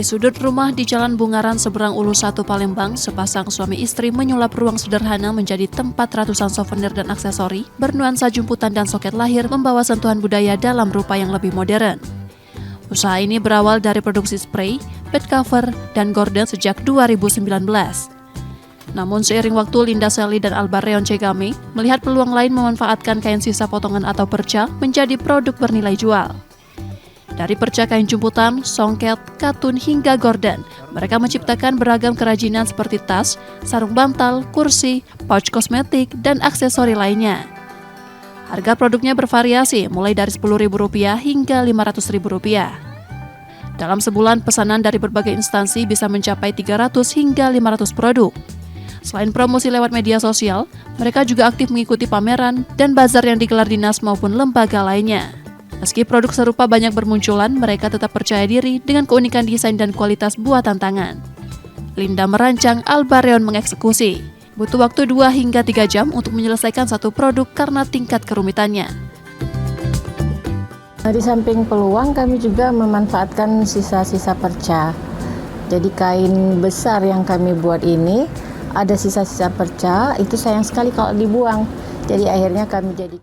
Di sudut rumah di Jalan Bungaran seberang Ulu 1 Palembang, sepasang suami istri menyulap ruang sederhana menjadi tempat ratusan souvenir dan aksesori bernuansa jumputan dan soket lahir membawa sentuhan budaya dalam rupa yang lebih modern. Usaha ini berawal dari produksi spray, bed cover, dan gorden sejak 2019. Namun seiring waktu, Linda Sally dan Albar Reon Cegame melihat peluang lain memanfaatkan kain sisa potongan atau perca menjadi produk bernilai jual. Dari perca kain jumputan, songket, katun, hingga gorden, mereka menciptakan beragam kerajinan seperti tas, sarung bantal, kursi, pouch kosmetik, dan aksesori lainnya. Harga produknya bervariasi, mulai dari Rp10.000 hingga Rp500.000. Dalam sebulan, pesanan dari berbagai instansi bisa mencapai 300 hingga 500 produk. Selain promosi lewat media sosial, mereka juga aktif mengikuti pameran dan bazar yang digelar dinas maupun lembaga lainnya. Meski produk serupa banyak bermunculan, mereka tetap percaya diri dengan keunikan desain dan kualitas buatan tangan. Linda merancang, Albar Reon mengeksekusi. Butuh waktu 2 hingga 3 jam untuk menyelesaikan satu produk karena tingkat kerumitannya. Di samping peluang, kami juga memanfaatkan sisa-sisa perca. Jadi kain besar yang kami buat ini, ada sisa-sisa perca, itu sayang sekali kalau dibuang. Jadi akhirnya kami jadi